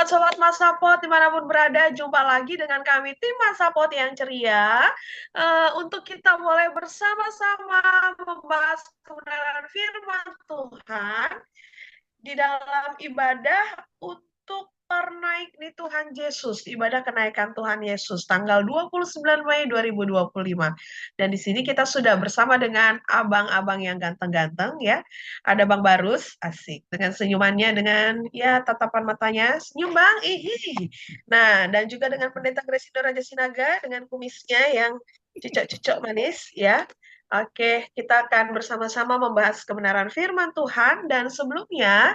Sobat-sobat Masapot dimanapun berada, jumpa lagi dengan kami tim Masapot yang ceria untuk kita boleh bersama-sama membahas kebenaran firman Tuhan di dalam ibadah untuk pernaik di Tuhan Yesus, ibadah kenaikan Tuhan Yesus tanggal 29 Mei 2025. Dan di sini kita sudah bersama dengan abang-abang yang ganteng-ganteng ya. Ada Bang Barus, asik, dengan senyumannya, dengan ya tatapan matanya, senyum Bang, ihi. Nah, dan juga dengan Pendeta Gresindo Raja Sinaga dengan kumisnya yang cucok-cucok manis ya. Oke, kita akan bersama-sama membahas kebenaran firman Tuhan dan sebelumnya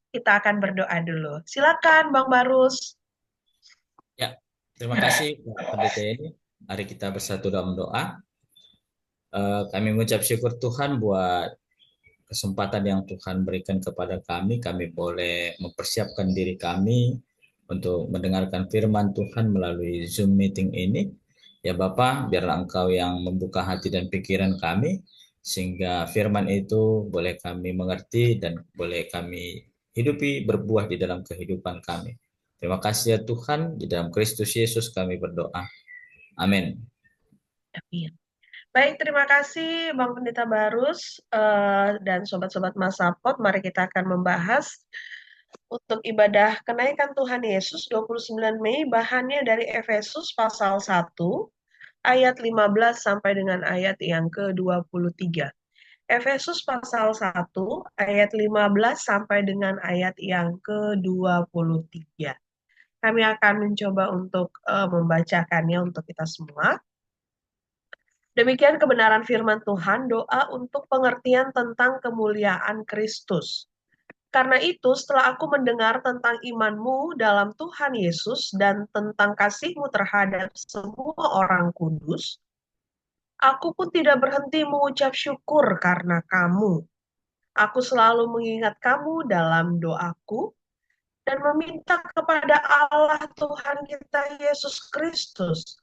kita akan berdoa dulu. Silakan Bang Barus. Ya, terima kasih Pak Pendeta. Mari kita bersatu dalam doa. Kami mengucap syukur Tuhan buat kesempatan yang Tuhan berikan kepada kami. Kami boleh mempersiapkan diri kami untuk mendengarkan firman Tuhan melalui Zoom meeting ini. Ya Bapa, biarlah Engkau yang membuka hati dan pikiran kami, sehingga firman itu boleh kami mengerti dan boleh kami hidupi berbuah di dalam kehidupan kami. Terima kasih ya Tuhan, di dalam Kristus Yesus kami berdoa. Amin. Amin. Baik, terima kasih Bang Pendeta Barus dan sobat-sobat Masapot. Mari kita akan membahas untuk ibadah kenaikan Tuhan Yesus 29 Mei, bahannya dari Efesus pasal 1 ayat 15 sampai dengan ayat yang ke-23. Efesus pasal 1 ayat 15 sampai dengan ayat yang ke-23. Kami akan mencoba untuk membacakannya untuk kita semua. Demikian kebenaran firman Tuhan, doa untuk pengertian tentang kemuliaan Kristus. Karena itu, setelah aku mendengar tentang imanmu dalam Tuhan Yesus dan tentang kasihmu terhadap semua orang kudus, aku pun tidak berhenti mengucap syukur karena kamu. Aku selalu mengingat kamu dalam doaku dan meminta kepada Allah Tuhan kita Yesus Kristus,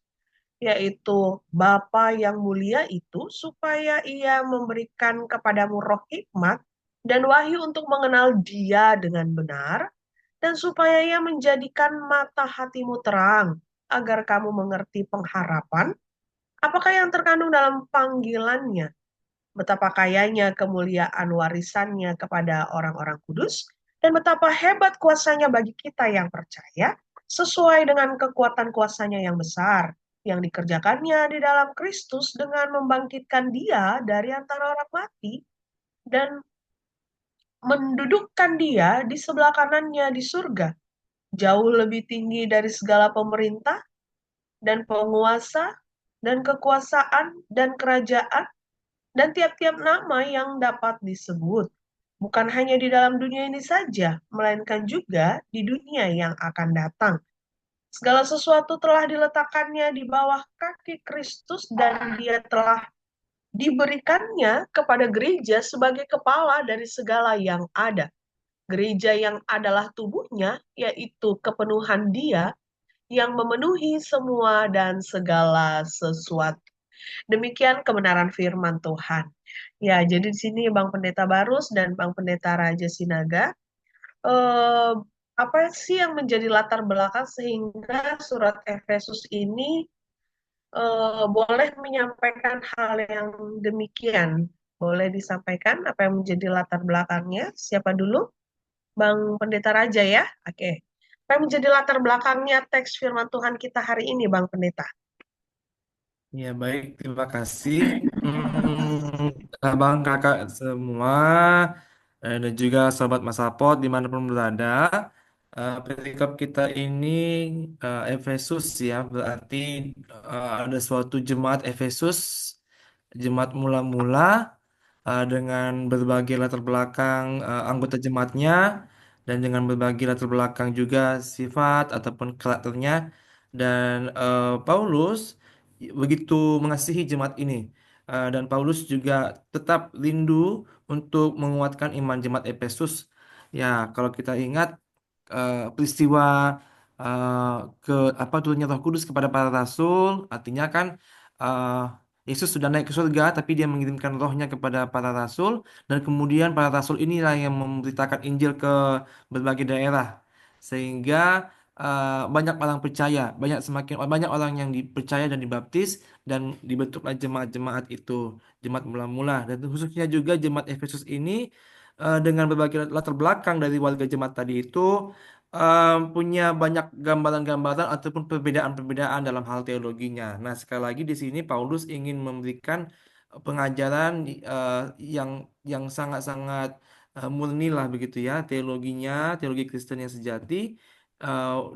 yaitu Bapa yang mulia itu, supaya ia memberikan kepadamu roh hikmat dan wahyu untuk mengenal Dia dengan benar, dan supaya ia menjadikan mata hatimu terang, agar kamu mengerti pengharapan, apakah yang terkandung dalam panggilannya, betapa kayanya kemuliaan warisannya kepada orang-orang kudus, dan betapa hebat kuasanya bagi kita yang percaya, sesuai dengan kekuatan kuasanya yang besar, yang dikerjakannya di dalam Kristus dengan membangkitkan Dia dari antara orang mati, dan mendudukkan Dia di sebelah kanannya di surga, jauh lebih tinggi dari segala pemerintah, dan penguasa, dan kekuasaan, dan kerajaan, dan tiap-tiap nama yang dapat disebut, bukan hanya di dalam dunia ini saja, melainkan juga di dunia yang akan datang. Segala sesuatu telah diletakkannya di bawah kaki Kristus dan Dia telah diberikannya kepada gereja sebagai kepala dari segala yang ada. Gereja yang adalah tubuhnya, yaitu kepenuhan Dia yang memenuhi semua dan segala sesuatu. Demikian kebenaran firman Tuhan. Ya, jadi di sini Bang Pendeta Barus dan Bang Pendeta Raja Sinaga, eh, apa sih yang menjadi latar belakang sehingga surat Efesus ini boleh menyampaikan hal yang demikian? Boleh disampaikan apa yang menjadi latar belakangnya? Siapa dulu? Bang Pendeta Raja ya? Oke. Apa yang menjadi latar belakangnya teks firman Tuhan kita hari ini, Bang Pendeta? Ya, baik, terima kasih. Abang kakak semua dan juga sobat Masapot dimanapun berada. Perikop kita ini Efesus ya, berarti ada suatu jemaat Efesus, jemaat mula-mula dengan berbagai latar belakang anggota jemaatnya dan dengan berbagai latar belakang juga sifat ataupun karakternya dan Paulus begitu mengasihi jemaat ini. Dan Paulus juga tetap rindu untuk menguatkan iman jemaat Efesus. Ya, kalau kita ingat peristiwa eh, ke apa turunnya Roh Kudus kepada para rasul, artinya kan eh, Yesus sudah naik ke surga, tapi dia mengirimkan rohnya kepada para rasul, dan kemudian para rasul inilah yang memberitakan Injil ke berbagai daerah. sehingga banyak orang percaya, semakin banyak orang yang dipercaya dan dibaptis dan dibentuklah jemaat-jemaat itu, jemaat mula-mula, dan khususnya juga jemaat Efesus ini dengan berbagai latar belakang dari warga jemaat tadi itu punya banyak gambaran-gambaran ataupun perbedaan-perbedaan dalam hal teologinya. Nah, sekali lagi di sini Paulus ingin memberikan pengajaran yang sangat-sangat murni lah begitu ya, teologinya, teologi Kristen yang sejati.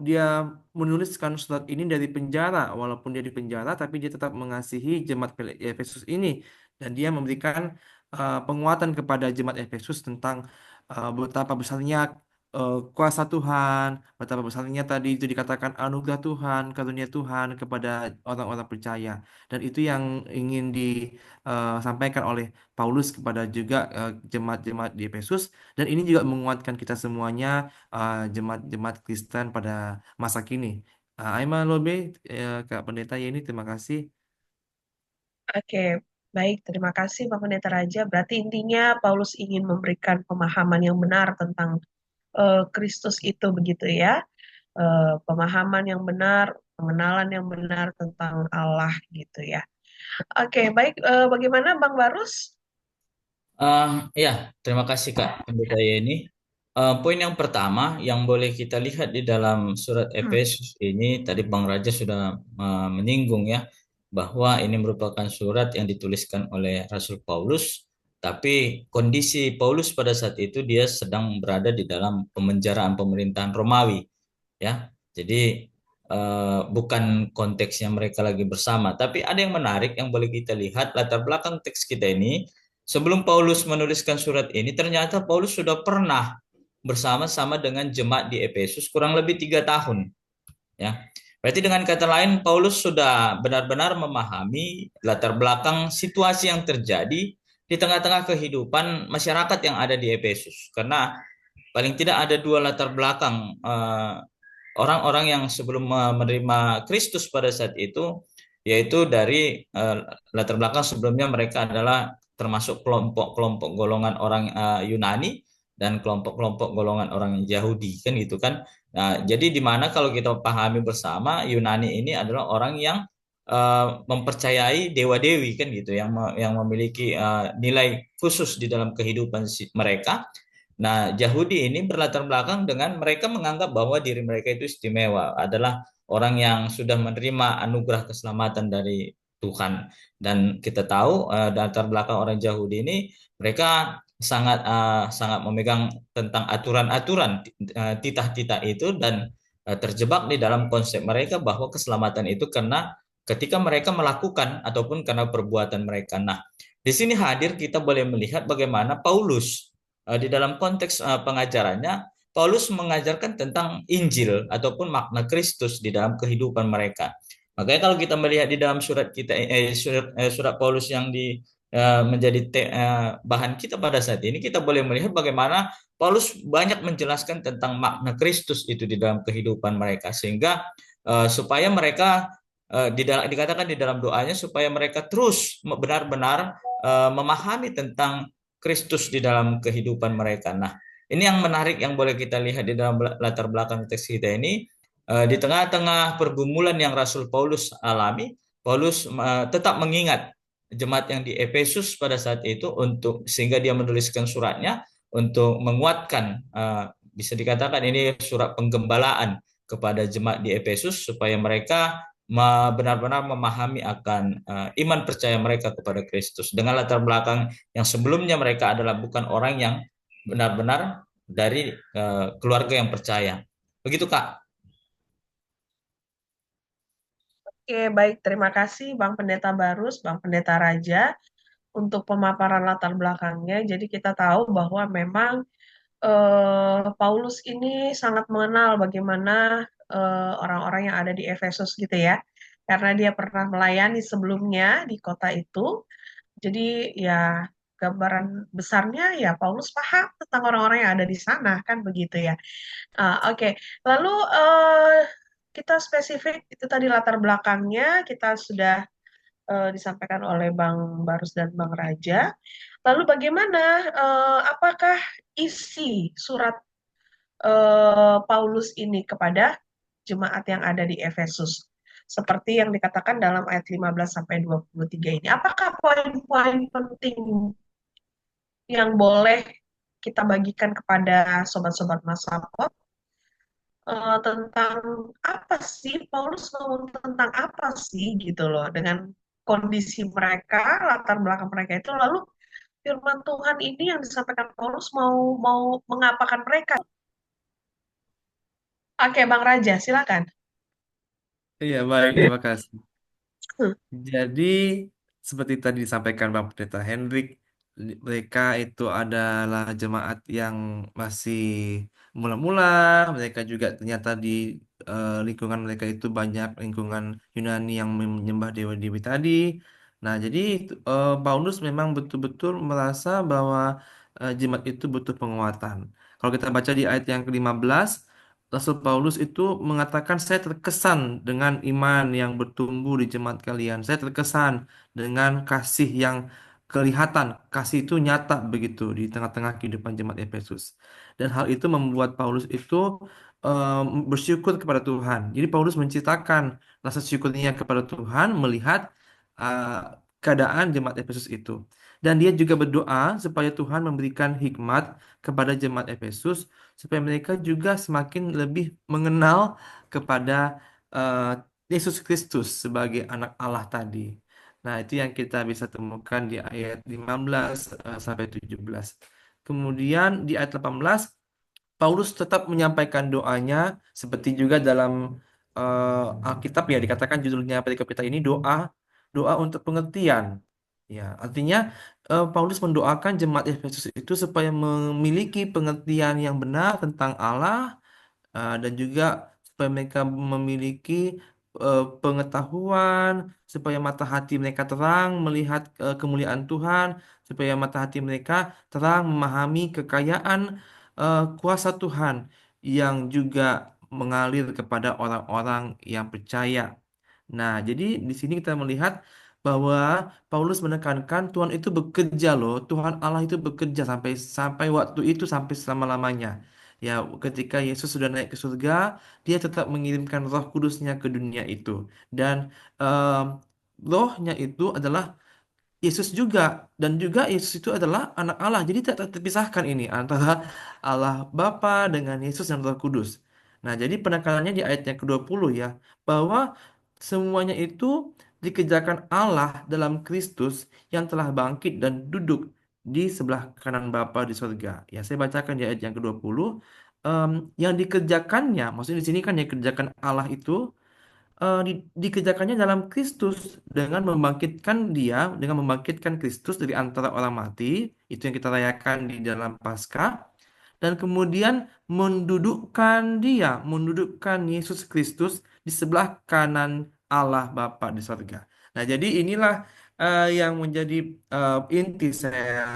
Dia menuliskan surat ini dari penjara, walaupun dia di penjara, tapi dia tetap mengasihi jemaat Efesus ini, dan dia memberikan penguatan kepada jemaat Efesus tentang betapa besarnya kuasa Tuhan, betapa besarnya tadi itu dikatakan anugerah Tuhan, karunia Tuhan kepada orang-orang percaya. Dan itu yang ingin disampaikan oleh Paulus kepada juga jemaat-jemaat di Efesus. Dan ini juga menguatkan kita semuanya, jemaat-jemaat Kristen pada masa kini. Aiman Lobe, Kak Pendeta Yeni, terima kasih. Oke, baik. Terima kasih Pak Pendeta Raja. Berarti intinya Paulus ingin memberikan pemahaman yang benar tentang Kristus itu begitu ya. Pemahaman yang benar, pengenalan yang benar tentang Allah gitu ya. Oke, baik. Bagaimana Bang Barus? Ya, terima kasih Kak Pendeta Yeni. Poin yang pertama yang boleh kita lihat di dalam surat Efesus ini, tadi Bang Raja sudah menyinggung ya, bahwa ini merupakan surat yang dituliskan oleh Rasul Paulus, tapi kondisi Paulus pada saat itu dia sedang berada di dalam pemenjaraan pemerintahan Romawi, ya. Jadi bukan konteksnya mereka lagi bersama, tapi ada yang menarik yang boleh kita lihat latar belakang teks kita ini. Sebelum Paulus menuliskan surat ini, ternyata Paulus sudah pernah bersama-sama dengan jemaat di Efesus kurang lebih 3 tahun. Ya, berarti dengan kata lain, Paulus sudah benar-benar memahami latar belakang situasi yang terjadi di tengah-tengah kehidupan masyarakat yang ada di Efesus. Karena paling tidak ada dua latar belakang orang-orang yang sebelum menerima Kristus pada saat itu, yaitu dari latar belakang sebelumnya mereka adalah termasuk kelompok-kelompok golongan orang Yunani dan kelompok-kelompok golongan orang Yahudi kan gitu kan. Nah, jadi di mana kalau kita pahami bersama, Yunani ini adalah orang yang mempercayai dewa-dewi kan gitu, yang memiliki nilai khusus di dalam kehidupan mereka. Nah, Yahudi ini berlatar belakang dengan mereka menganggap bahwa diri mereka itu istimewa, adalah orang yang sudah menerima anugerah keselamatan dari Tuhan. Dan kita tahu latar belakang orang Yahudi ini, mereka sangat memegang tentang aturan-aturan titah-titah itu, dan terjebak di dalam konsep mereka bahwa keselamatan itu karena ketika mereka melakukan ataupun karena perbuatan mereka. Nah, di sini hadir kita boleh melihat bagaimana Paulus di dalam konteks pengajarannya, Paulus mengajarkan tentang Injil ataupun makna Kristus di dalam kehidupan mereka. Makanya kalau kita melihat di dalam surat kita, surat Paulus yang menjadi bahan kita pada saat ini, kita boleh melihat bagaimana Paulus banyak menjelaskan tentang makna Kristus itu di dalam kehidupan mereka, sehingga supaya mereka dikatakan di dalam doanya supaya mereka terus benar-benar memahami tentang Kristus di dalam kehidupan mereka. Nah, ini yang menarik yang boleh kita lihat di dalam latar belakang teks kita ini. Di tengah-tengah pergumulan yang Rasul Paulus alami, Paulus tetap mengingat jemaat yang di Efesus pada saat itu untuk sehingga dia menuliskan suratnya untuk menguatkan, bisa dikatakan ini surat penggembalaan kepada jemaat di Efesus supaya mereka benar-benar memahami akan iman percaya mereka kepada Kristus dengan latar belakang yang sebelumnya mereka adalah bukan orang yang benar-benar dari keluarga yang percaya. Begitu Kak. Oke, baik. Terima kasih Bang Pendeta Barus, Bang Pendeta Raja untuk pemaparan latar belakangnya. Jadi kita tahu bahwa memang Paulus ini sangat mengenal bagaimana orang-orang yang ada di Efesus gitu ya, karena dia pernah melayani sebelumnya di kota itu. Jadi ya gambaran besarnya ya Paulus paham tentang orang-orang yang ada di sana kan begitu ya. Oke. Lalu kita spesifik itu tadi latar belakangnya kita sudah disampaikan oleh Bang Barus dan Bang Raja. Lalu bagaimana, apakah isi surat Paulus ini kepada jemaat yang ada di Efesus. Seperti yang dikatakan dalam ayat 15 sampai 23 ini. Apakah poin-poin penting yang boleh kita bagikan kepada sobat-sobat Masapot tentang apa sih Paulus ngomong tentang apa sih gitu loh dengan kondisi mereka, latar belakang mereka itu, lalu firman Tuhan ini yang disampaikan Paulus mau mau mengapakan mereka. Oke, Bang Raja, silakan. Iya, baik, terima kasih. Hmm. Jadi, seperti tadi disampaikan Bang Pendeta Hendrik, mereka itu adalah jemaat yang masih mula-mula. Mereka juga ternyata di lingkungan mereka itu banyak lingkungan Yunani yang menyembah dewa-dewi tadi. Nah, jadi Paulus memang betul-betul merasa bahwa jemaat itu butuh penguatan. Kalau kita baca di ayat yang ke-15, Rasul Paulus itu mengatakan, saya terkesan dengan iman yang bertumbuh di jemaat kalian. Saya terkesan dengan kasih yang kelihatan. Kasih itu nyata begitu di tengah-tengah kehidupan jemaat Efesus. Dan hal itu membuat Paulus itu bersyukur kepada Tuhan. Jadi Paulus menceritakan rasa syukurnya kepada Tuhan melihat keadaan jemaat Efesus itu. Dan dia juga berdoa supaya Tuhan memberikan hikmat kepada jemaat Efesus supaya mereka juga semakin lebih mengenal kepada eh, Yesus Kristus sebagai anak Allah tadi. Nah, itu yang kita bisa temukan di ayat 15 sampai 17. Kemudian di ayat 18 Paulus tetap menyampaikan doanya seperti juga dalam Alkitab ya dikatakan judulnya perikop kita ini doa doa untuk pengertian. Ya, artinya Paulus mendoakan jemaat Efesus itu supaya memiliki pengertian yang benar tentang Allah dan juga supaya mereka memiliki pengetahuan, supaya mata hati mereka terang melihat kemuliaan Tuhan, supaya mata hati mereka terang memahami kekayaan kuasa Tuhan yang juga mengalir kepada orang-orang yang percaya. Nah, jadi di sini kita melihat bahwa Paulus menekankan Tuhan itu bekerja loh, Tuhan Allah itu bekerja sampai sampai waktu itu sampai selama-lamanya. Ya, ketika Yesus sudah naik ke surga, dia tetap mengirimkan Roh Kudusnya ke dunia itu. Dan em, Rohnya itu adalah Yesus juga dan juga Yesus itu adalah anak Allah. Jadi tidak terpisahkan ini antara Allah Bapa dengan Yesus dan Roh Kudus. Nah, jadi penekanannya di ayat yang ke-20 ya, bahwa semuanya itu dikerjakan Allah dalam Kristus yang telah bangkit dan duduk di sebelah kanan Bapa di surga. Ya, saya bacakan di ayat yang ke-20. Yang dikerjakannya, maksudnya di sini kan yang dikerjakan Allah itu dikerjakannya dalam Kristus dengan membangkitkan Kristus dari antara orang mati, itu yang kita rayakan di dalam Paskah, dan kemudian mendudukkan Yesus Kristus di sebelah kanan Allah Bapa di sorga. Nah, jadi inilah yang menjadi inti saya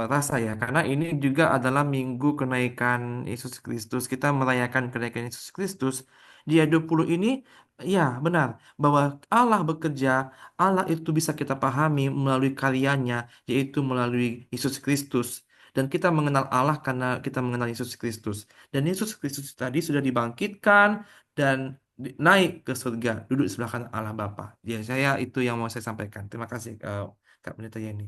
rasa ya, karena ini juga adalah minggu kenaikan Yesus Kristus. Kita merayakan kenaikan Yesus Kristus. Dia 20 ini, ya benar, bahwa Allah bekerja, Allah itu bisa kita pahami melalui karyanya, yaitu melalui Yesus Kristus. Dan kita mengenal Allah karena kita mengenal Yesus Kristus. Dan Yesus Kristus tadi sudah dibangkitkan dan naik ke surga, duduk di sebelah kanan Allah Bapa. Ya, saya itu yang mau saya sampaikan. Terima kasih, Kak Pendeta Yeni.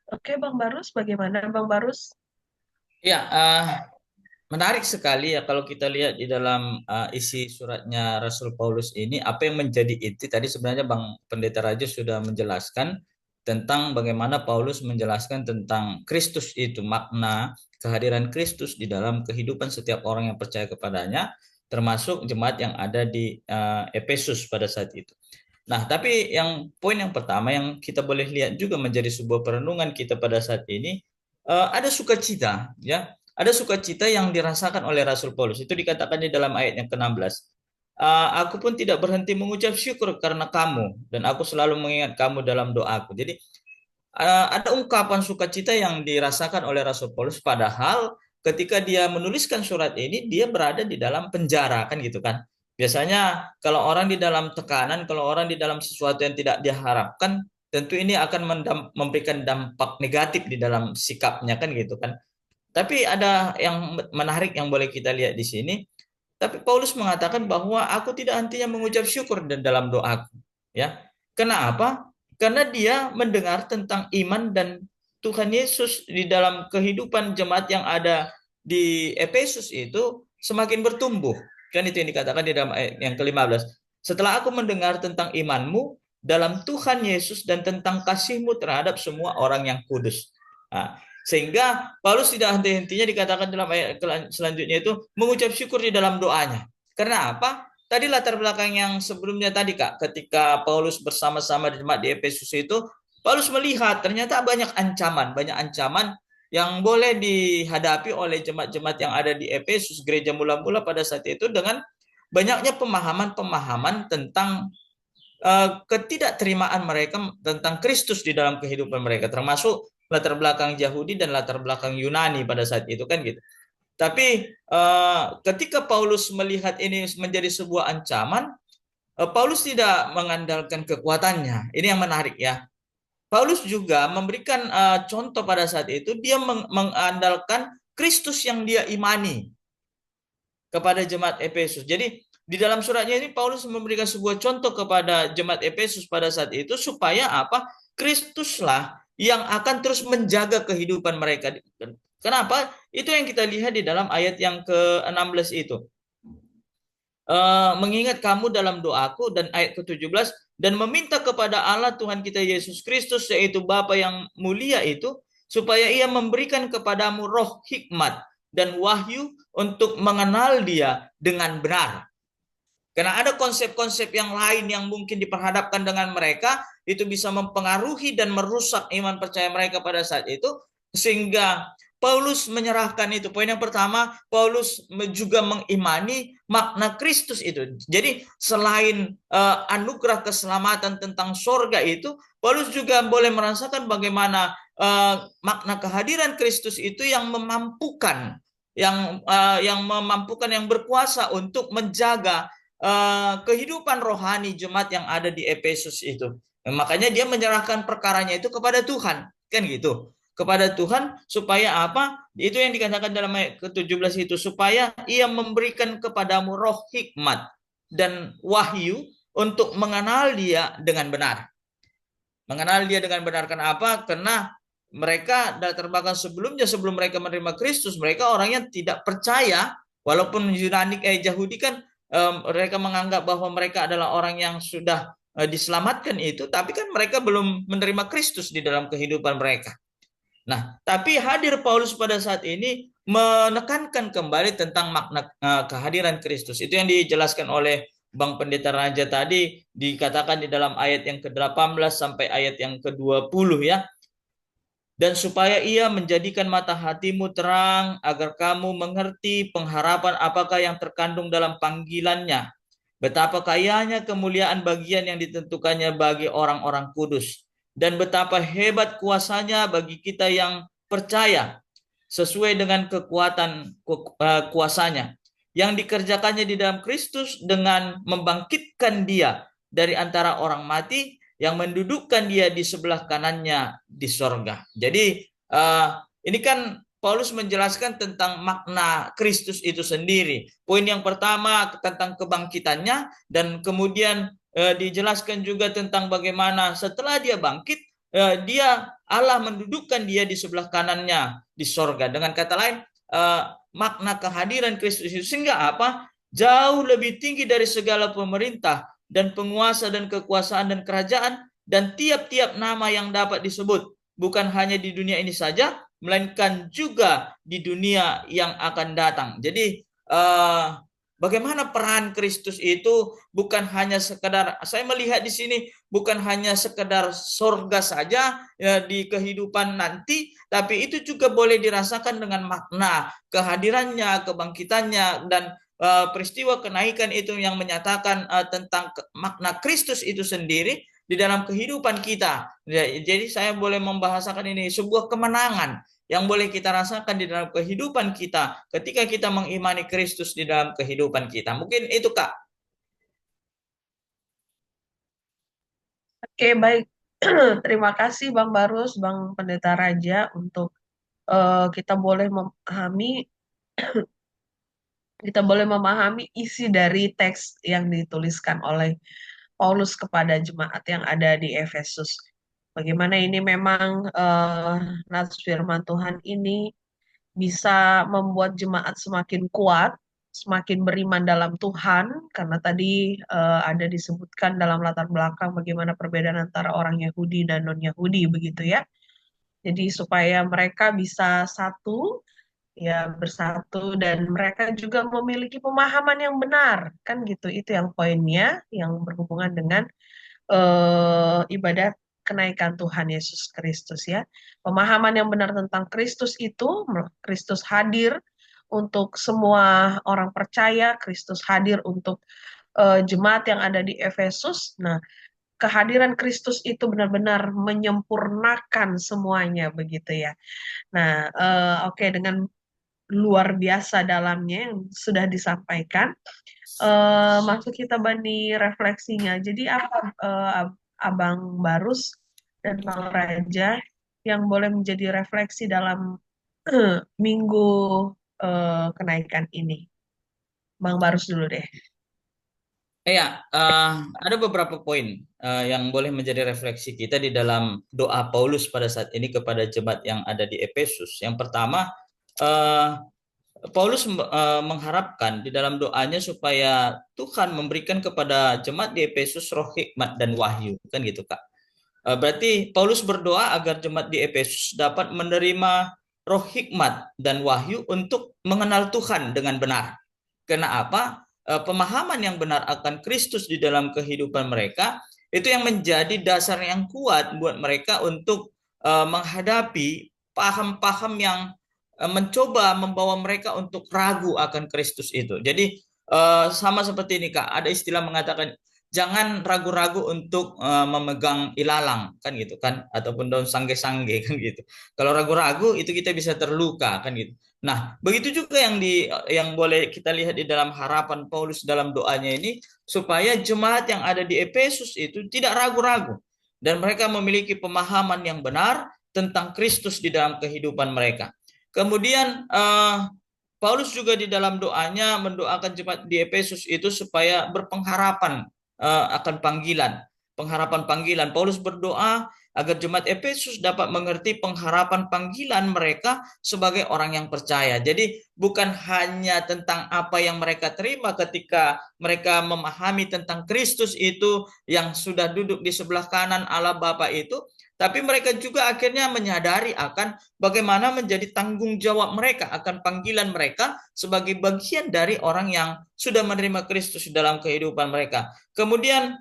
Oke, Bang Barus, bagaimana Bang Barus? Ya, menarik sekali ya kalau kita lihat di dalam isi suratnya Rasul Paulus ini, apa yang menjadi inti tadi sebenarnya Bang Pendeta Raja sudah menjelaskan tentang bagaimana Paulus menjelaskan tentang Kristus itu, makna kehadiran Kristus di dalam kehidupan setiap orang yang percaya kepadanya, termasuk jemaat yang ada di Efesus pada saat itu. Nah, tapi poin yang pertama yang kita boleh lihat juga menjadi sebuah perenungan kita pada saat ini, ada sukacita, ya, ada sukacita yang dirasakan oleh Rasul Paulus. Itu dikatakan di dalam ayat yang ke-16. Aku pun tidak berhenti mengucap syukur karena kamu, dan aku selalu mengingat kamu dalam doaku. Jadi ada ungkapan sukacita yang dirasakan oleh Rasul Paulus, padahal ketika dia menuliskan surat ini, dia berada di dalam penjara, kan gitu kan. Biasanya kalau orang di dalam tekanan, kalau orang di dalam sesuatu yang tidak diharapkan, tentu ini akan memberikan dampak negatif di dalam sikapnya kan gitu kan. Tapi ada yang menarik yang boleh kita lihat di sini. Tapi Paulus mengatakan bahwa aku tidak hentinya mengucap syukur dalam doaku. Ya, kenapa? Karena dia mendengar tentang iman dan Tuhan Yesus di dalam kehidupan jemaat yang ada di Efesus itu semakin bertumbuh. Kan itu yang dikatakan di dalam ayat yang ke-15. Setelah aku mendengar tentang imanmu dalam Tuhan Yesus dan tentang kasihmu terhadap semua orang yang kudus. Nah, sehingga Paulus tidak henti-hentinya dikatakan dalam ayat selanjutnya itu mengucap syukur di dalam doanya. Karena apa? Tadi latar belakang yang sebelumnya tadi Kak, ketika Paulus bersama-sama di jemaat di Efesus itu, Paulus melihat ternyata banyak ancaman yang boleh dihadapi oleh jemaat-jemaat yang ada di Efesus, gereja mula-mula pada saat itu dengan banyaknya pemahaman-pemahaman tentang ketidakterimaan mereka tentang Kristus di dalam kehidupan mereka, termasuk latar belakang Yahudi dan latar belakang Yunani pada saat itu kan gitu. Tapi ketika Paulus melihat ini menjadi sebuah ancaman, Paulus tidak mengandalkan kekuatannya. Ini yang menarik ya. Paulus juga memberikan contoh pada saat itu, dia mengandalkan Kristus yang dia imani kepada jemaat Efesus. Jadi di dalam suratnya ini Paulus memberikan sebuah contoh kepada jemaat Efesus pada saat itu supaya apa? Kristuslah yang akan terus menjaga kehidupan mereka. Kenapa? Itu yang kita lihat di dalam ayat yang ke-16 itu. Mengingat kamu dalam doaku, dan ayat ke-17, dan meminta kepada Allah Tuhan kita Yesus Kristus, yaitu Bapa yang mulia itu, supaya ia memberikan kepadamu roh hikmat dan wahyu untuk mengenal dia dengan benar. Karena ada konsep-konsep yang lain yang mungkin diperhadapkan dengan mereka, itu bisa mempengaruhi dan merusak iman percaya mereka pada saat itu, sehingga Paulus menyerahkan itu. Poin yang pertama, Paulus juga mengimani makna Kristus itu. Jadi selain anugerah keselamatan tentang sorga itu, Paulus juga boleh merasakan bagaimana makna kehadiran Kristus itu yang memampukan, yang berkuasa untuk menjaga kehidupan rohani jemaat yang ada di Efesus itu. Makanya dia menyerahkan perkaranya itu kepada Tuhan, kan gitu. Kepada Tuhan supaya apa? Itu yang dikatakan dalam ayat ke-17 itu, supaya ia memberikan kepadamu roh hikmat dan wahyu untuk mengenal dia dengan benar. Mengenal dia dengan benar, kenapa? Karena mereka terbakar sebelumnya, sebelum mereka menerima Kristus, mereka orangnya tidak percaya, walaupun Yahudi kan mereka menganggap bahwa mereka adalah orang yang sudah diselamatkan itu, tapi kan mereka belum menerima Kristus di dalam kehidupan mereka. Nah, tapi hadir Paulus pada saat ini menekankan kembali tentang makna kehadiran Kristus. Itu yang dijelaskan oleh Bang Pendeta Raja tadi, dikatakan di dalam ayat yang ke-18 sampai ayat yang ke-20 ya. Dan supaya ia menjadikan mata hatimu terang, agar kamu mengerti pengharapan apakah yang terkandung dalam panggilannya. Betapa kayanya kemuliaan bagian yang ditentukannya bagi orang-orang kudus. Dan betapa hebat kuasanya bagi kita yang percaya, sesuai dengan kekuatan kuasanya, yang dikerjakannya di dalam Kristus dengan membangkitkan dia dari antara orang mati, yang mendudukkan dia di sebelah kanannya di sorga. Jadi ini kan Paulus menjelaskan tentang makna Kristus itu sendiri. Poin yang pertama tentang kebangkitannya, dan kemudian dijelaskan juga tentang bagaimana setelah dia bangkit, Allah mendudukkan dia di sebelah kanannya di sorga. Dengan kata lain, makna kehadiran Kristus itu sehingga apa? Jauh lebih tinggi dari segala pemerintah dan penguasa dan kekuasaan dan kerajaan dan tiap-tiap nama yang dapat disebut, bukan hanya di dunia ini saja, melainkan juga di dunia yang akan datang. Jadi bagaimana peran Kristus itu bukan hanya sekedar, saya melihat di sini bukan hanya sekedar surga saja ya, di kehidupan nanti, tapi itu juga boleh dirasakan dengan makna kehadirannya, kebangkitannya, dan peristiwa kenaikan itu yang menyatakan tentang makna Kristus itu sendiri di dalam kehidupan kita. Jadi saya boleh membahasakan ini sebuah kemenangan yang boleh kita rasakan di dalam kehidupan kita ketika kita mengimani Kristus di dalam kehidupan kita. Mungkin itu, Kak. Oke, baik. Terima kasih Bang Barus, Bang Pendeta Raja untuk kita boleh memahami isi dari teks yang dituliskan oleh Paulus kepada jemaat yang ada di Efesus. Bagaimana ini memang nats firman Tuhan ini bisa membuat jemaat semakin kuat, semakin beriman dalam Tuhan, karena tadi ada disebutkan dalam latar belakang bagaimana perbedaan antara orang Yahudi dan non-Yahudi, begitu ya. Jadi supaya mereka bisa satu, ya bersatu, dan mereka juga memiliki pemahaman yang benar, kan gitu. Itu yang poinnya, yang berhubungan dengan ibadat kenaikan Tuhan Yesus Kristus ya. Pemahaman yang benar tentang Kristus itu, Kristus hadir untuk semua orang percaya, Kristus hadir untuk jemaat yang ada di Efesus. Nah, kehadiran Kristus itu benar-benar menyempurnakan semuanya begitu ya. Nah, oke, dengan luar biasa dalamnya yang sudah disampaikan, masuk kita bani refleksinya. Jadi apa Abang Barus dan Bang Raja yang boleh menjadi refleksi dalam minggu kenaikan ini? Bang Barus dulu deh. Ya, ada beberapa poin yang boleh menjadi refleksi kita di dalam doa Paulus pada saat ini kepada jemaat yang ada di Efesus. Yang pertama, Paulus mengharapkan di dalam doanya supaya Tuhan memberikan kepada jemaat di Efesus roh hikmat dan wahyu, kan gitu Kak. Berarti Paulus berdoa agar jemaat di Efesus dapat menerima roh hikmat dan wahyu untuk mengenal Tuhan dengan benar. Karena apa? Pemahaman yang benar akan Kristus di dalam kehidupan mereka itu yang menjadi dasar yang kuat buat mereka untuk menghadapi paham-paham yang mencoba membawa mereka untuk ragu akan Kristus itu. Jadi sama seperti ini Kak, ada istilah mengatakan jangan ragu-ragu untuk memegang ilalang kan gitu kan, ataupun daun sangge-sangge kan gitu. Kalau ragu-ragu itu kita bisa terluka kan gitu. Nah, begitu juga yang boleh kita lihat di dalam harapan Paulus dalam doanya ini, supaya jemaat yang ada di Efesus itu tidak ragu-ragu dan mereka memiliki pemahaman yang benar tentang Kristus di dalam kehidupan mereka. Kemudian Paulus juga di dalam doanya mendoakan jemaat di Efesus itu supaya berpengharapan akan panggilan. Pengharapan panggilan. Paulus berdoa agar jemaat Efesus dapat mengerti pengharapan panggilan mereka sebagai orang yang percaya. Jadi bukan hanya tentang apa yang mereka terima ketika mereka memahami tentang Kristus itu yang sudah duduk di sebelah kanan Allah Bapa itu, tapi mereka juga akhirnya menyadari akan bagaimana menjadi tanggung jawab mereka akan panggilan mereka sebagai bagian dari orang yang sudah menerima Kristus dalam kehidupan mereka. Kemudian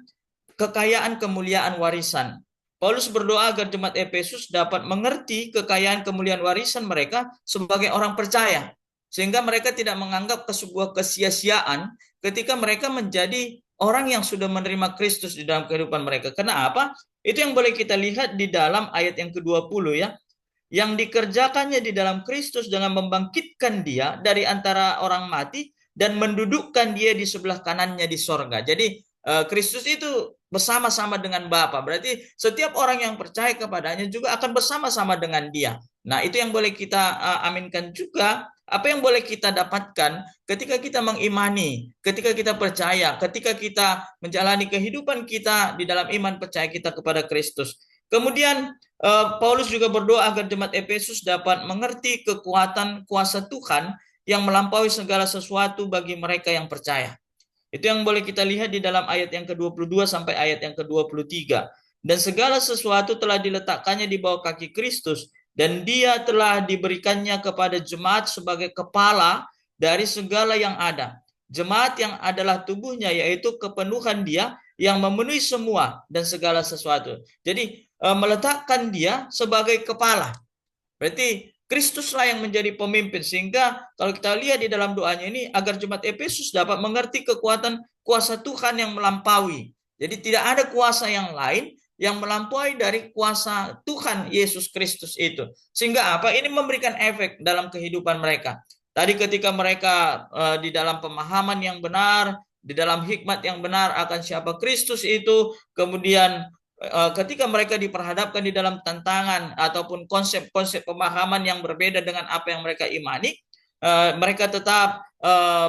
kekayaan kemuliaan warisan. Paulus berdoa agar jemaat Efesus dapat mengerti kekayaan kemuliaan warisan mereka sebagai orang percaya, sehingga mereka tidak menganggap sebuah kesia-siaan ketika mereka menjadi orang yang sudah menerima Kristus di dalam kehidupan mereka. Kenapa? Itu yang boleh kita lihat di dalam ayat yang ke-20 ya. Yang dikerjakannya di dalam Kristus dengan membangkitkan dia dari antara orang mati dan mendudukkan dia di sebelah kanannya di sorga. Jadi Kristus itu bersama-sama dengan Bapa. Berarti setiap orang yang percaya kepadanya juga akan bersama-sama dengan dia. Nah, itu yang boleh kita aminkan juga. Apa yang boleh kita dapatkan ketika kita mengimani, ketika kita percaya, ketika kita menjalani kehidupan kita di dalam iman percaya kita kepada Kristus. Kemudian Paulus juga berdoa agar jemaat Efesus dapat mengerti kekuatan kuasa Tuhan yang melampaui segala sesuatu bagi mereka yang percaya. Itu yang boleh kita lihat di dalam ayat yang ke-22 sampai ayat yang ke-23. Dan segala sesuatu telah diletakkannya di bawah kaki Kristus, dan dia telah diberikannya kepada jemaat sebagai kepala dari segala yang ada. Jemaat yang adalah tubuhnya, yaitu kepenuhan dia yang memenuhi semua dan segala sesuatu. Jadi meletakkan dia sebagai kepala. Berarti Kristuslah yang menjadi pemimpin, sehingga kalau kita lihat di dalam doanya ini agar jemaat Efesus dapat mengerti kekuatan kuasa Tuhan yang melampaui. Jadi tidak ada kuasa yang lain yang melampaui dari kuasa Tuhan Yesus Kristus itu. Sehingga apa? Ini memberikan efek dalam kehidupan mereka. Tadi ketika mereka di dalam pemahaman yang benar, di dalam hikmat yang benar akan siapa Kristus itu, kemudian ketika mereka diperhadapkan di dalam tantangan ataupun konsep-konsep pemahaman yang berbeda dengan apa yang mereka imani, mereka tetap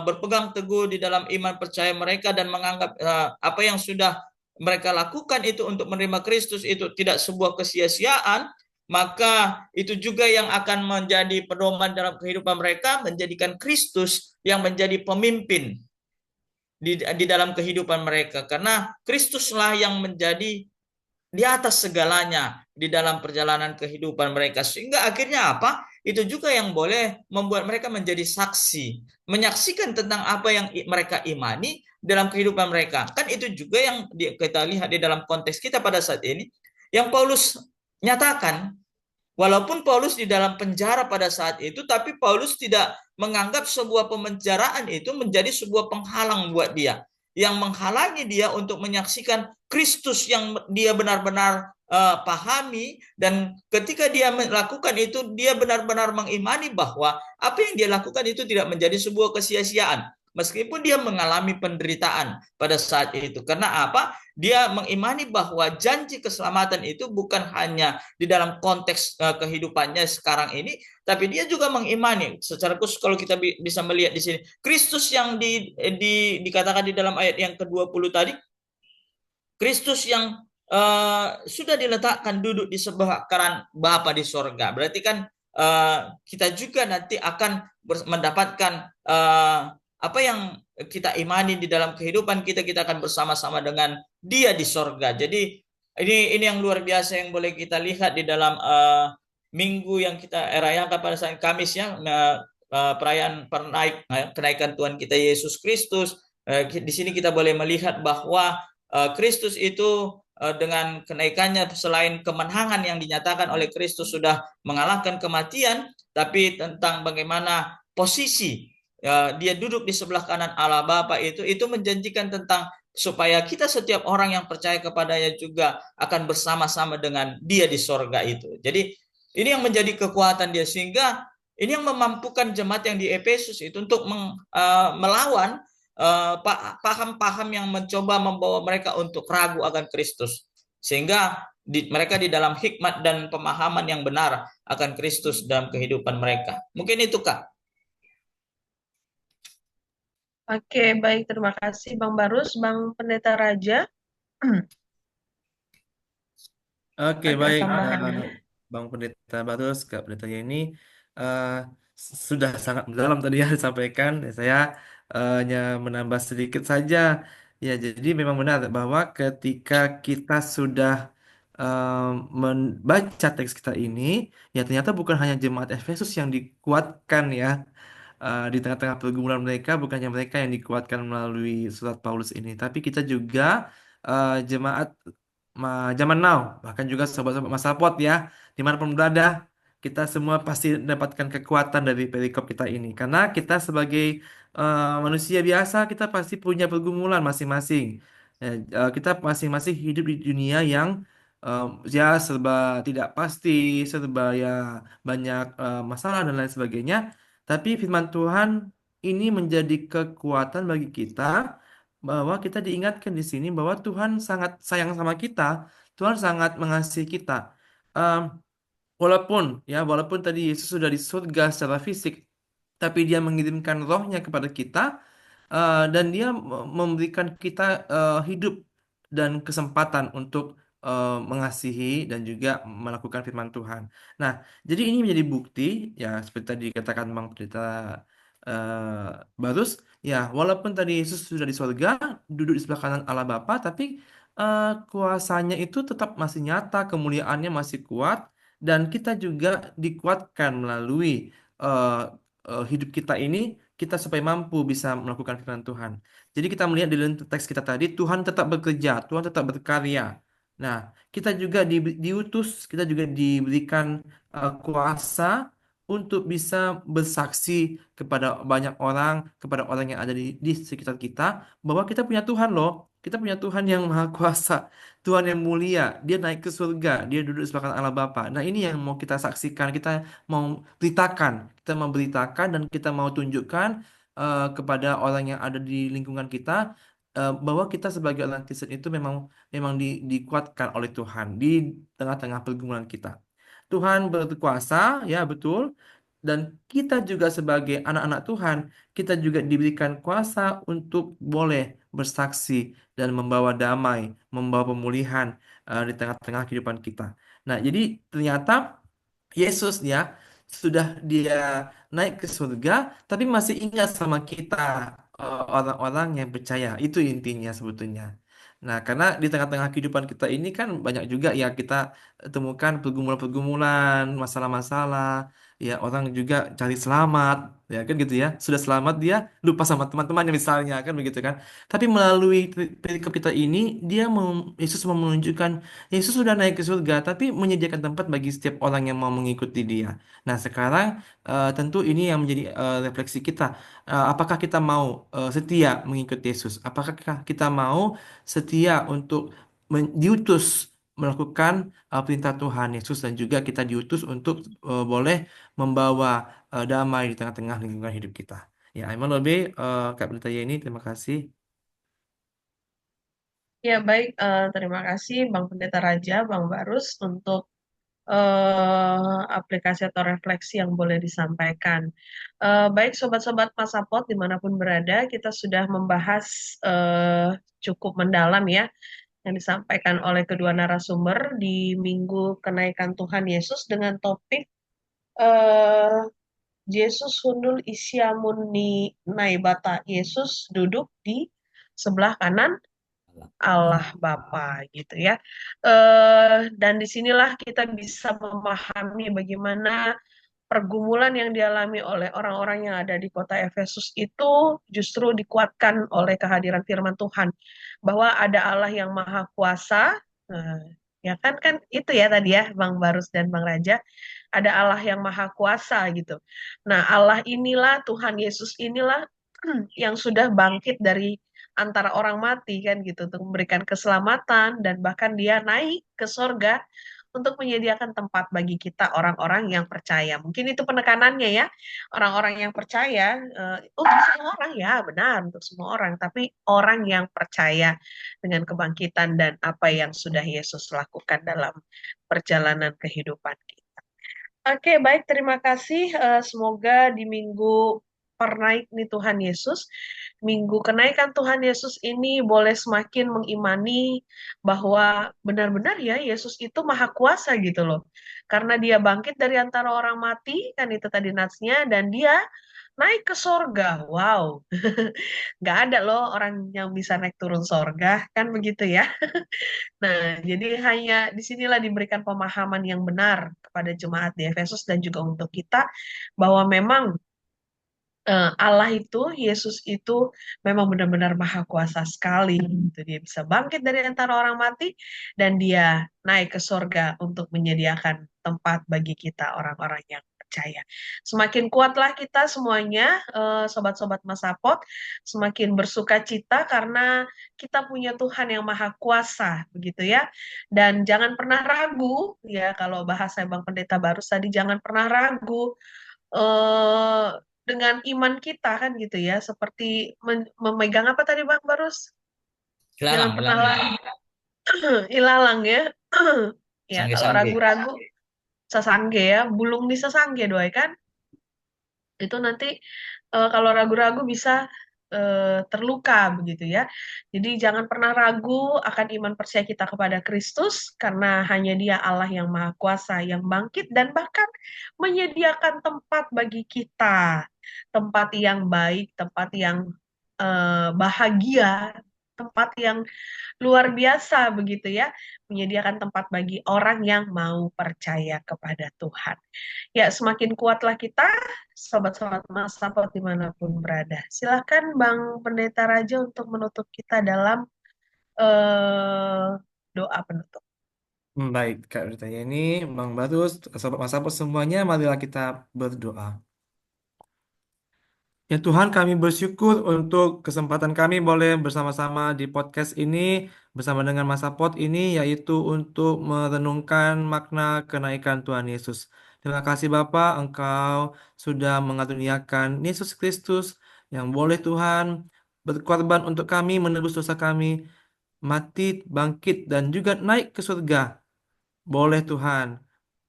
berpegang teguh di dalam iman percaya mereka dan menganggap apa yang sudah mereka lakukan itu untuk menerima Kristus itu tidak sebuah kesia-siaan, maka itu juga yang akan menjadi pedoman dalam kehidupan mereka, menjadikan Kristus yang menjadi pemimpin di dalam kehidupan mereka, karena Kristuslah yang menjadi di atas segalanya di dalam perjalanan kehidupan mereka, sehingga akhirnya apa? Itu juga yang boleh membuat mereka menjadi saksi, menyaksikan tentang apa yang mereka imani dalam kehidupan mereka. Kan itu juga yang kita lihat di dalam konteks kita pada saat ini, yang Paulus nyatakan. Walaupun Paulus di dalam penjara pada saat itu, tapi Paulus tidak menganggap sebuah pemenjaraan itu menjadi sebuah penghalang buat dia. Yang menghalangi dia untuk menyaksikan Kristus yang dia benar-benar pahami, dan ketika dia melakukan itu, dia benar-benar mengimani bahwa apa yang dia lakukan itu tidak menjadi sebuah kesia-siaan. Meskipun dia mengalami penderitaan pada saat itu. Karena apa? Dia mengimani bahwa janji keselamatan itu bukan hanya di dalam konteks kehidupannya sekarang ini, tapi dia juga mengimani secara khusus kalau kita bisa melihat di sini Kristus yang dikatakan di dalam ayat yang ke-20 tadi, Kristus yang sudah diletakkan duduk di sebelah kanan Bapa di sorga. Berarti kan kita juga nanti akan mendapatkan apa yang kita imani di dalam kehidupan kita, kita akan bersama-sama dengan Dia di sorga. Jadi ini yang luar biasa yang boleh kita lihat di dalam minggu yang kita rayakan pada saat Kamis ya, perayaan kenaikan Tuhan kita Yesus Kristus. Di sini kita boleh melihat bahwa Kristus itu dengan kenaikannya, selain kemenangan yang dinyatakan oleh Kristus sudah mengalahkan kematian, tapi tentang bagaimana posisi dia duduk di sebelah kanan Allah Bapa itu menjanjikan tentang supaya kita setiap orang yang percaya kepadanya juga akan bersama-sama dengan dia di sorga itu. Jadi ini yang menjadi kekuatan dia, sehingga ini yang memampukan jemaat yang di Efesus itu untuk melawan paham-paham yang mencoba membawa mereka untuk ragu akan Kristus, sehingga mereka di dalam hikmat dan pemahaman yang benar akan Kristus dalam kehidupan mereka. Mungkin itu Kak. Oke, baik. Terima kasih Bang Barus. Bang Pendeta Raja, Oke, ada baik, tambahan? Bang Pendeta Barus, Kak Pendeta ini eh, sudah sangat mendalam tadi ya disampaikan. Saya hanya menambah sedikit saja. Ya, jadi memang benar bahwa ketika kita sudah membaca teks kita ini, ya ternyata bukan hanya jemaat Efesus yang dikuatkan ya. Di tengah-tengah pergumulan mereka, bukannya mereka yang dikuatkan melalui surat Paulus ini, tapi kita juga jemaat zaman now, bahkan juga sobat-sobat Masapot ya, dimanapun berada, kita semua pasti mendapatkan kekuatan dari perikop kita ini. Karena kita sebagai manusia biasa, kita pasti punya pergumulan masing-masing. Kita masing-masing hidup di dunia yang eh, ya serba tidak pasti, serba ya banyak masalah dan lain sebagainya. Tapi firman Tuhan ini menjadi kekuatan bagi kita bahwa kita diingatkan di sini bahwa Tuhan sangat sayang sama kita, Tuhan sangat mengasihi kita. Em, walaupun tadi Yesus sudah di surga secara fisik, tapi Dia mengirimkan Rohnya kepada kita, dan Dia memberikan kita hidup dan kesempatan untuk mengasihi dan juga melakukan firman Tuhan. Nah, jadi ini menjadi bukti ya seperti tadi dikatakan Bang Pendeta Barus, ya walaupun tadi Yesus sudah di surga, duduk di sebelah kanan Allah Bapa, tapi kuasanya itu tetap masih nyata, kemuliaannya masih kuat, dan kita juga dikuatkan melalui eh, hidup kita ini, kita supaya mampu bisa melakukan firman Tuhan. Jadi kita melihat di dalam teks kita tadi, Tuhan tetap bekerja, Tuhan tetap berkarya. Nah, kita juga diutus, kita juga diberikan kuasa untuk bisa bersaksi kepada banyak orang, kepada orang yang ada di sekitar kita, bahwa kita punya Tuhan loh. Kita punya Tuhan yang maha kuasa, Tuhan yang mulia. Dia naik ke surga, dia duduk di sebelah kanan Allah Bapa. Nah, ini yang mau kita saksikan, mau beritakan, kita mau beritakan dan kita mau tunjukkan kepada orang yang ada di lingkungan kita bahwa kita sebagai orang Kristen itu memang memang dikuatkan oleh Tuhan di tengah-tengah pergumulan kita. Tuhan berkuasa, ya betul. Dan kita juga sebagai anak-anak Tuhan, kita juga diberikan kuasa untuk boleh bersaksi dan membawa damai, membawa pemulihan di tengah-tengah kehidupan kita. Nah, jadi ternyata Yesus ya sudah dia naik ke surga, tapi masih ingat sama kita orang-orang yang percaya. Itu intinya sebetulnya. Nah, karena di tengah-tengah kehidupan kita ini kan banyak juga ya kita temukan pergumulan-pergumulan, masalah-masalah, ya orang juga cari selamat, ya kan gitu ya. Sudah selamat dia lupa sama teman-temannya misalnya kan begitu kan. Tapi melalui perikop kita ini Yesus mau menunjukkan Yesus sudah naik ke surga, tapi menyediakan tempat bagi setiap orang yang mau mengikuti Dia. Nah, sekarang tentu ini yang menjadi refleksi kita. Apakah kita mau setia mengikuti Yesus? Apakah kita mau setia untuk diutus melakukan perintah Tuhan Yesus dan juga kita diutus untuk boleh membawa damai di tengah-tengah lingkungan hidup kita. Ya, Aiman lebih Kak Berita ini terima kasih. Ya, baik. Terima kasih Bang Pendeta Raja, Bang Barus, untuk aplikasi atau refleksi yang boleh disampaikan. Baik, sobat-sobat Pasapot dimanapun berada, kita sudah membahas cukup mendalam ya yang disampaikan oleh kedua narasumber di Minggu Kenaikan Tuhan Yesus dengan topik eh, Yesus hundul isyamun ni naibata. Yesus duduk di sebelah kanan Allah Bapa gitu ya. Dan disinilah kita bisa memahami bagaimana pergumulan yang dialami oleh orang-orang yang ada di kota Efesus itu justru dikuatkan oleh kehadiran firman Tuhan bahwa ada Allah yang maha kuasa. Ya kan itu ya tadi ya Bang Barus dan Bang Raja, ada Allah yang maha kuasa gitu. Nah, Allah inilah, Tuhan Yesus inilah yang sudah bangkit dari antara orang mati kan gitu untuk memberikan keselamatan dan bahkan dia naik ke sorga untuk menyediakan tempat bagi kita orang-orang yang percaya. Mungkin itu penekanannya ya, orang-orang yang percaya, untuk semua orang ya benar untuk semua orang, tapi orang yang percaya dengan kebangkitan dan apa yang sudah Yesus lakukan dalam perjalanan kehidupan kita. Oke, baik. Terima kasih. Semoga di minggu pernaik nih Tuhan Yesus, minggu kenaikan Tuhan Yesus ini boleh semakin mengimani bahwa benar-benar ya Yesus itu maha kuasa gitu loh. Karena dia bangkit dari antara orang mati, kan itu tadi natsnya, dan dia naik ke sorga. Wow, nggak ada loh orang yang bisa naik turun sorga, kan begitu ya. Nah, jadi hanya disinilah diberikan pemahaman yang benar kepada jemaat di Efesus dan juga untuk kita bahwa memang Allah itu, Yesus itu memang benar-benar maha kuasa sekali. Gitu. Dia bisa bangkit dari antara orang mati dan dia naik ke sorga untuk menyediakan tempat bagi kita orang-orang yang percaya. Semakin kuatlah kita semuanya, sobat-sobat Masapot, semakin bersuka cita karena kita punya Tuhan yang maha kuasa, begitu ya. Dan jangan pernah ragu, ya kalau bahasa Bang Pendeta Barus tadi, jangan pernah ragu eh, dengan iman kita kan gitu ya, seperti memegang apa tadi Bang Barus? Jangan Ilalang, pernah ilalang. lagi ilalang ya. Ya, kalau Sangge-sangge. ragu-ragu sasangge ya, bulung di sasangge doy kan. Itu nanti kalau ragu-ragu bisa terluka begitu ya. Jadi jangan pernah ragu akan iman percaya kita kepada Kristus karena hanya Dia Allah yang Maha Kuasa yang bangkit dan bahkan menyediakan tempat bagi kita, tempat yang baik, tempat yang bahagia, tempat yang luar biasa begitu ya, menyediakan tempat bagi orang yang mau percaya kepada Tuhan. Ya, semakin kuatlah kita, sobat-sobat Mas Sahabat dimanapun berada. Silakan Bang Pendeta Raja untuk menutup kita dalam eh, doa penutup. Baik, Kak Bertanya ini, Bang Barus, Sobat Masapot semuanya, marilah kita berdoa. Ya Tuhan, kami bersyukur untuk kesempatan kami boleh bersama-sama di podcast ini, bersama dengan Masapot ini, yaitu untuk merenungkan makna kenaikan Tuhan Yesus. Terima kasih Bapa, Engkau sudah mengaruniakan Yesus Kristus yang boleh Tuhan berkorban untuk kami, menebus dosa kami, mati, bangkit, dan juga naik ke surga. Boleh Tuhan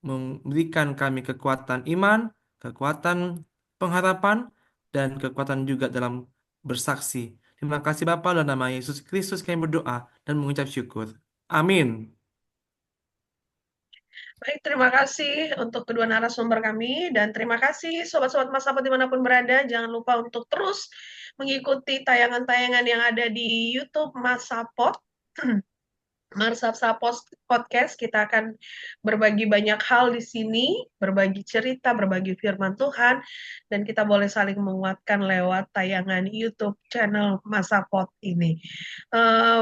memberikan kami kekuatan iman, kekuatan pengharapan, dan kekuatan juga dalam bersaksi. Terima kasih Bapa, dalam nama Yesus Kristus kami berdoa dan mengucap syukur. Amin. Baik, terima kasih untuk kedua narasumber kami dan terima kasih sobat-sobat Masapot dimanapun berada. Jangan lupa untuk terus mengikuti tayangan-tayangan yang ada di YouTube Masapot. Marsapsa Podcast, kita akan berbagi banyak hal di sini, berbagi cerita, berbagi firman Tuhan, dan kita boleh saling menguatkan lewat tayangan YouTube channel Masapot ini.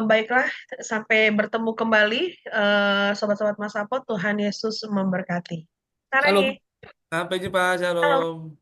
Baiklah, sampai bertemu kembali, sobat-sobat Masapot. Tuhan Yesus memberkati. Shalom. Sarangi. Sampai jumpa. Halo. Shalom.